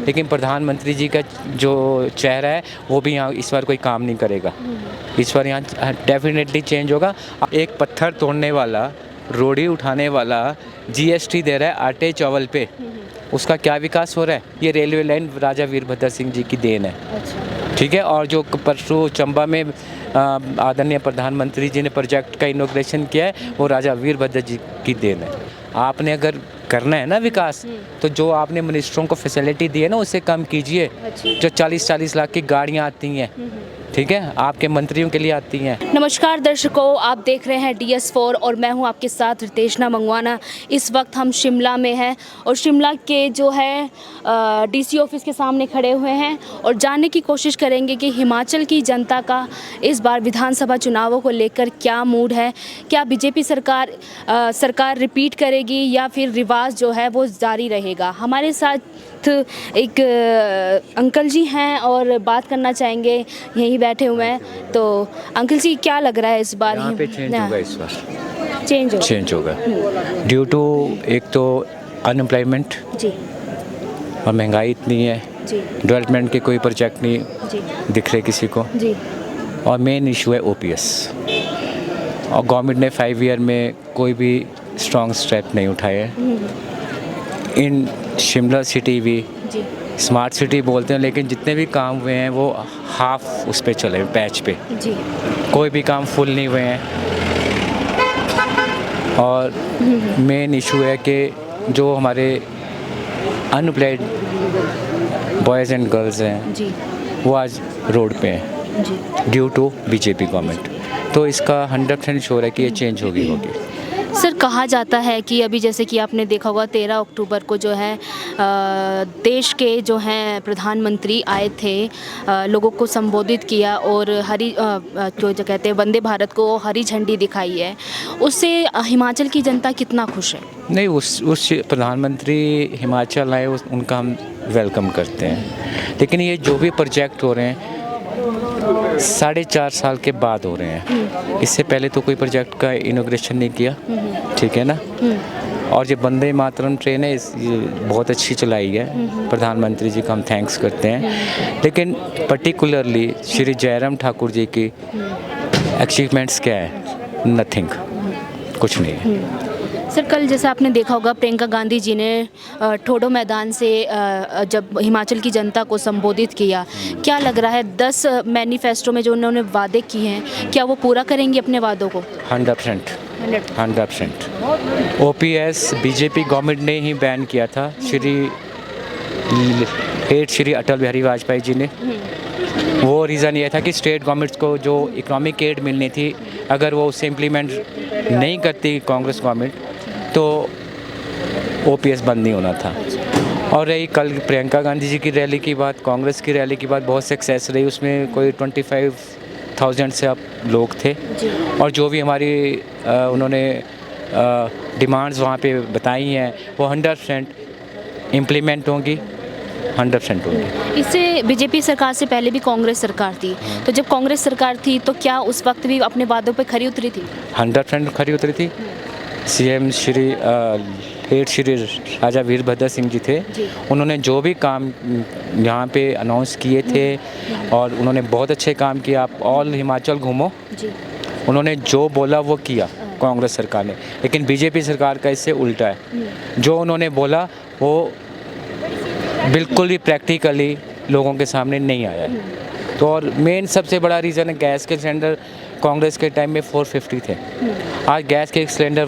लेकिन प्रधानमंत्री जी का जो चेहरा है वो भी यहाँ इस बार कोई काम नहीं करेगा। इस बार यहाँ डेफिनेटली चेंज होगा। एक पत्थर तोड़ने वाला, रोड़ी उठाने वाला जीएसटी दे रहा है आटे चावल पे, उसका क्या विकास हो रहा है? ये रेलवे लाइन राजा वीरभद्र सिंह जी की देन है। ठीक है। और जो परसों चंबा में आदरणीय प्रधानमंत्री जी ने प्रोजेक्ट का इनॉग्रेशन किया है वो राजा वीरभद्र जी की देन है। आपने अगर करना है ना विकास, तो जो आपने मिनिस्टरों को फैसिलिटी दी है ना उससे कम कीजिए। जो 40-40 लाख की गाड़ियाँ आती हैं, ठीक है, आपके मंत्रियों के लिए आती हैं। नमस्कार दर्शकों, आप देख रहे हैं DS4 और मैं हूं आपके साथ रितेशना मंगवाना। इस वक्त हम शिमला में हैं और शिमला के जो है DC ऑफिस के सामने खड़े हुए हैं और जानने की कोशिश करेंगे कि हिमाचल की जनता का इस बार विधानसभा चुनावों को लेकर क्या मूड है। क्या बीजेपी सरकार रिपीट करेगी या फिर रिवाज जो है वो जारी रहेगा। हमारे साथ एक अंकल जी हैं और बात करना चाहेंगे, यहीं बैठे हुए हैं। तो अंकल जी, क्या लग रहा है इस बार? यहाँ पे चेंज होगा इस बार। चेंज होगा ड्यू टू एक तो अनएम्प्लॉयमेंट जी और महंगाई इतनी है जी डेवलपमेंट के कोई प्रोजेक्ट नहीं जी दिख रहे किसी को जी और मेन इशू है OPS। और गवर्नमेंट ने 5 ईयर में कोई भी स्ट्रॉन्ग स्टेप नहीं उठाए। इन शिमला सिटी भी जी स्मार्ट सिटी बोलते हैं, लेकिन जितने भी काम हुए हैं वो हाफ उस पे चले, पैच पे। जी कोई भी काम फुल नहीं हुए हैं। और मेन इशू है कि जो हमारे अनएम्प्लॉयड बॉयज़ एंड गर्ल्स हैं जी वो आज रोड पे हैं जी ड्यू टू बीजेपी गवर्नमेंट। तो इसका 100% श्योर है कि ये चेंज होगी। सर, कहा जाता है कि अभी जैसे कि आपने देखा होगा 13 अक्टूबर को जो है देश के जो हैं प्रधानमंत्री आए थे, लोगों को संबोधित किया और जो कहते हैं वंदे भारत को हरी झंडी दिखाई है। उससे हिमाचल की जनता कितना खुश है? नहीं, उस प्रधानमंत्री हिमाचल आए उनका हम वेलकम करते हैं, लेकिन ये जो भी प्रोजेक्ट हो रहे हैं 4.5 साल के बाद हो रहे हैं। इससे पहले तो कोई प्रोजेक्ट का इनॉग्रेशन नहीं किया, ठीक है ना। और ये वंदे मातरम ट्रेन है, ये बहुत अच्छी चलाई है, प्रधानमंत्री जी का हम थैंक्स करते हैं। लेकिन पर्टिकुलरली श्री जयराम ठाकुर जी की अचीवमेंट्स क्या है? नथिंग, कुछ नहीं है। सर, कल जैसे आपने देखा होगा प्रियंका गांधी जी ने ठोडो मैदान से जब हिमाचल की जनता को संबोधित किया, क्या लग रहा है 10 मैनिफेस्टो में जो उन्होंने वादे किए हैं क्या वो पूरा करेंगे अपने वादों को? 100%। OPS बीजेपी गवर्नमेंट ने ही बैन किया था, श्री अटल बिहारी वाजपेयी जी ने। वो रीज़न ये था कि स्टेट गवर्नमेंट्स को जो इकोनॉमिक एड मिलनी थी, अगर वो उसे इम्प्लीमेंट नहीं करती कांग्रेस गवर्नमेंट तो OPS बंद नहीं होना था। और रही कल प्रियंका गांधी जी की रैली की बात, कांग्रेस की रैली की बात बहुत सक्सेस रही। उसमें कोई 25,000 से अब लोग थे और जो भी हमारी उन्होंने डिमांड्स वहाँ पे बताई हैं वो 100% इम्प्लीमेंट होंगी, 100% होंगी। इससे बीजेपी सरकार से पहले भी कांग्रेस सरकार थी, तो जब कांग्रेस सरकार थी तो क्या उस वक्त भी अपने वादों पे खरी उतरी थी? 100% खरी उतरी थी। CM श्री राजा वीरभद्र सिंह जी थे, उन्होंने जो भी काम यहाँ पे अनाउंस किए थे और उन्होंने बहुत अच्छे काम किए। आप ऑल हिमाचल घूमो, उन्होंने जो बोला वो किया कांग्रेस सरकार ने। लेकिन बीजेपी सरकार का इससे उल्टा है, जो उन्होंने बोला वो बिल्कुल भी प्रैक्टिकली लोगों के सामने नहीं आया है। तो और मेन सबसे बड़ा रीज़न है गैस के सिलेंडर कांग्रेस के टाइम में 450 थे, आज गैस के सिलेंडर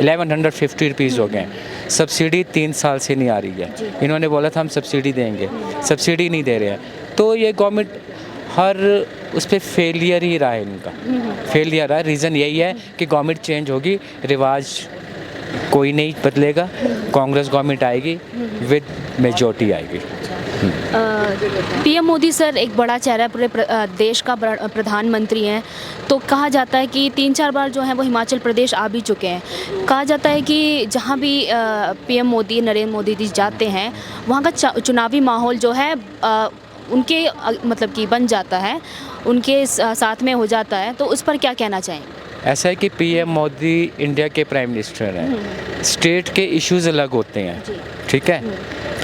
1150 रुपीज़ हो गए हैं। सब्सिडी 3 साल से नहीं आ रही है। इन्होंने बोला था हम सब्सिडी देंगे, सब्सिडी नहीं दे रहे हैं। तो ये गवर्नमेंट हर उस पर फेलियर ही रहा है, इनका फेलियर रहा है। रीज़न यही है कि गवर्नमेंट चेंज होगी, रिवाज कोई नहीं बदलेगा, कांग्रेस गवर्नमेंट आएगी विद मेजॉरिटी आएगी। PM मोदी सर एक बड़ा चेहरा है, पूरे देश का प्रधानमंत्री हैं, तो कहा जाता है कि 3-4 बार जो है वो हिमाचल प्रदेश आ भी चुके हैं। कहा जाता है कि जहाँ भी PM मोदी, नरेंद्र मोदी जी जाते हैं वहाँ का चुनावी माहौल जो है उनके मतलब कि बन जाता है, उनके साथ में हो जाता है। तो उस पर क्या कहना चाहेंगे? ऐसा है कि PM मोदी इंडिया के प्राइम मिनिस्टर हैं, स्टेट के इश्यूज़ अलग होते हैं, ठीक है।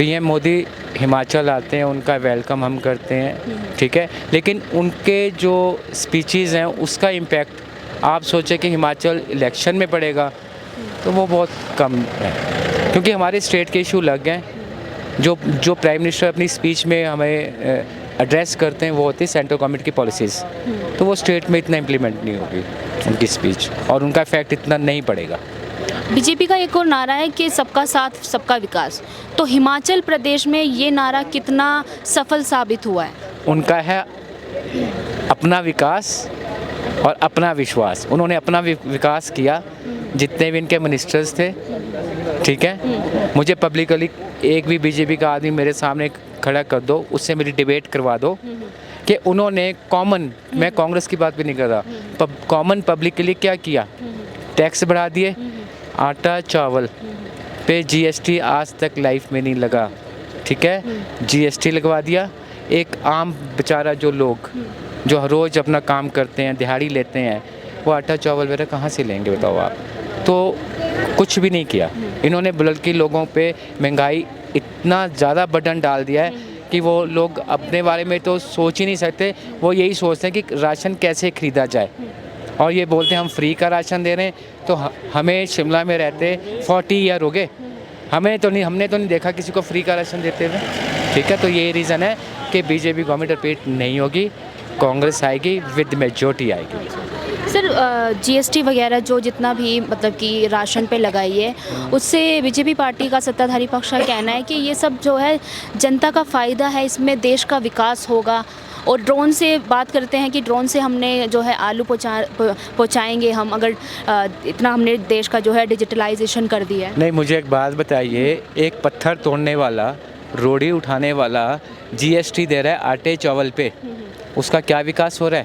पीएम मोदी हिमाचल आते हैं, उनका वेलकम हम करते हैं, ठीक है, लेकिन उनके जो स्पीचेस हैं उसका इम्पैक्ट आप सोचें कि हिमाचल इलेक्शन में पड़ेगा तो वो बहुत कम है, क्योंकि हमारे स्टेट के इशू लग गए। जो प्राइम मिनिस्टर अपनी स्पीच में हमें एड्रेस करते हैं वो होती है सेंट्रल गवर्नमेंट की पॉलिसीज़, तो वो स्टेट में इतना इम्प्लीमेंट नहीं होगी उनकी स्पीच और उनका इफेक्ट इतना नहीं पड़ेगा। बीजेपी का एक और नारा है कि सबका साथ सबका विकास, तो हिमाचल प्रदेश में ये नारा कितना सफल साबित हुआ है? उनका है अपना विकास और अपना विश्वास। उन्होंने अपना विकास किया, जितने भी इनके मिनिस्टर्स थे, ठीक है, मुझे पब्लिकली एक भी बीजेपी का आदमी मेरे सामने खड़ा कर दो, उससे मेरी डिबेट करवा दो कि उन्होंने कॉमन, मैं कांग्रेस की बात भी नहीं कर रहा, कॉमन पब्लिक के लिए क्या किया। टैक्स बढ़ा दिए, आटा चावल पे जीएसटी आज तक लाइफ में नहीं लगा, ठीक है, जीएसटी लगवा दिया। एक आम बेचारा जो लोग जो रोज़ अपना काम करते हैं, दिहाड़ी लेते हैं, वो आटा चावल वगैरह कहाँ से लेंगे बताओ आप। तो कुछ भी नहीं किया इन्होंने, बल्कि लोगों पे महंगाई इतना ज़्यादा बर्डन डाल दिया है कि वो लोग अपने बारे में तो सोच ही नहीं सकते। वो यही सोचते हैं कि राशन कैसे ख़रीदा जाए, और ये बोलते हैं हम फ्री का राशन दे रहे हैं। तो हमें शिमला में रहते 40 ईयर हो गए, हमने तो नहीं देखा किसी को फ्री का राशन देते हुए, ठीक है। तो ये रीज़न है कि बीजेपी गवर्नमेंट रिपीट नहीं होगी, कांग्रेस आएगी, विद मेजॉरिटी आएगी। सर जीएसटी वगैरह जो जितना भी मतलब कि राशन पे लगाई है, उससे बीजेपी पार्टी का सत्ताधारी पक्ष का कहना है कि ये सब जो है जनता का फ़ायदा है, इसमें देश का विकास होगा। और ड्रोन से बात करते हैं कि ड्रोन से हमने जो है आलू पहुँचाएंगे हम, अगर इतना हमने देश का जो है डिजिटलाइजेशन कर दिया है। नहीं, मुझे एक बात बताइए, एक पत्थर तोड़ने वाला, रोड़ी उठाने वाला जीएसटी दे रहा है आटे चावल पे, उसका क्या विकास हो रहा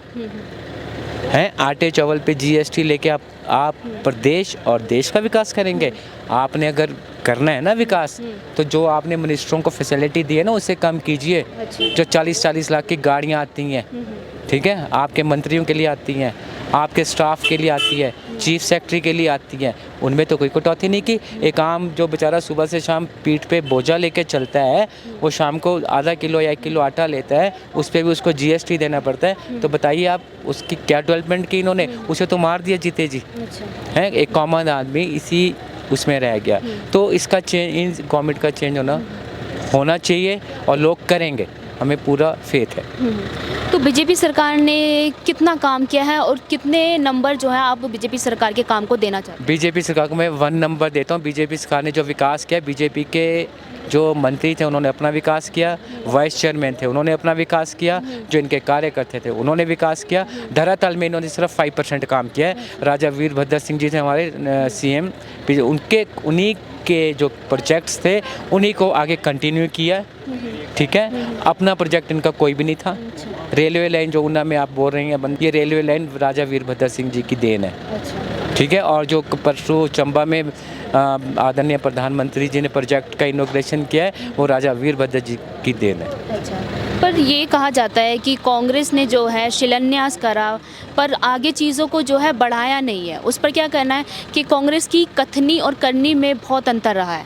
है? आटे चावल पे जीएसटी लेके आप प्रदेश और देश का विकास करेंगे? आपने अगर करना है ना विकास, तो जो आपने मिनिस्टरों को फैसिलिटी दी है ना, उससे कम कीजिए। जो 40-40 लाख की गाड़ियाँ आती हैं, ठीक है, आपके मंत्रियों के लिए आती हैं, आपके स्टाफ के लिए आती है, चीफ सेक्रेटरी के लिए आती हैं, उनमें तो कोई कटौती नहीं की। एक आम जो बेचारा सुबह से शाम पीठ पे बोझा लेके चलता है, वो शाम को आधा किलो या 1 किलो आटा लेता है, उस पर भी उसको जीएसटी देना पड़ता है। तो बताइए आप उसकी क्या डेवलपमेंट की इन्होंने? उसे तो मार दिया जीते जी, हैं, एक कॉमन आदमी इसी उसमें रह गया। तो इसका चेंज, गवर्नमेंट का चेंज होना चाहिए और लोग करेंगे, हमें पूरा फेथ है। तो बीजेपी सरकार ने कितना काम किया है और कितने नंबर जो है आप बीजेपी सरकार के काम को देना चाहते हैं? बीजेपी सरकार को मैं 1 नंबर देता हूँ। बीजेपी सरकार ने जो विकास किया, बीजेपी के जो मंत्री थे उन्होंने अपना विकास किया, वाइस चेयरमैन थे उन्होंने अपना विकास किया, जो इनके कार्यकर्ता थे उन्होंने विकास किया। धरातल में इन्होंने सिर्फ 5% काम किया है। राजा वीरभद्र सिंह जी थे हमारे सीएम, उन्हीं के जो प्रोजेक्ट्स थे उन्हीं को आगे कंटिन्यू किया, ठीक है। अपना प्रोजेक्ट इनका कोई भी नहीं था। रेलवे लाइन जो ऊना में आप बोल रही हैं, ये रेलवे लाइन राजा वीरभद्र सिंह जी की देन है, ठीक है। और जो परसों चंबा में आदरणीय प्रधानमंत्री जी ने प्रोजेक्ट का इनॉग्रेशन किया है, वो राजा वीरभद्र जी की देन है। पर ये कहा जाता है कि कांग्रेस ने जो है शिलान्यास करा, पर आगे चीज़ों को जो है बढ़ाया नहीं है। उस पर क्या कहना है कि कांग्रेस की कथनी और करनी में बहुत अंतर रहा है?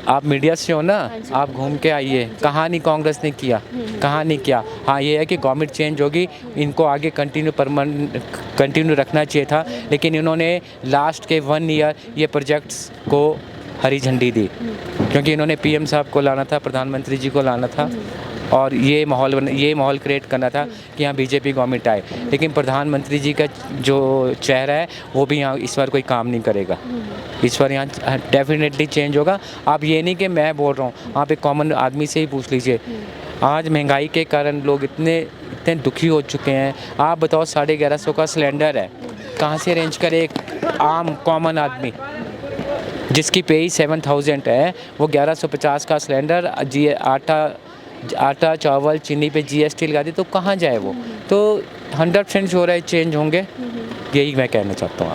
आप मीडिया से हो ना, आप घूम के आइए, कहाँ नहीं कांग्रेस ने किया, कहाँ नहीं किया। हाँ, ये है कि गवर्नमेंट चेंज होगी, इनको आगे कंटिन्यू रखना चाहिए था, लेकिन इन्होंने लास्ट के 1 ईयर ये प्रोजेक्ट्स को हरी झंडी दी, क्योंकि इन्होंने पीएम साहब को लाना था, प्रधानमंत्री जी को लाना था, और ये माहौल क्रिएट करना था कि यहाँ बीजेपी गवर्नमेंट आए। लेकिन प्रधानमंत्री जी का जो चेहरा है वो भी यहाँ इस बार कोई काम नहीं करेगा। इस बार यहाँ डेफिनेटली चेंज होगा। आप ये नहीं कि मैं बोल रहा हूँ, आप एक कॉमन आदमी से ही पूछ लीजिए। आज महंगाई के कारण लोग इतने दुखी हो चुके हैं। आप बताओ, 1150 का सिलेंडर है, कहाँ से अरेंज करे एक आम कॉमन आदमी जिसकी पे ही 7000 है, वो 1150 का सिलेंडर, आटा चावल चीनी पे जीएसटी लगा दी, तो कहाँ जाए वो? तो 100% हो रहा है चेंज होंगे, यही मैं कहना चाहता हूँ।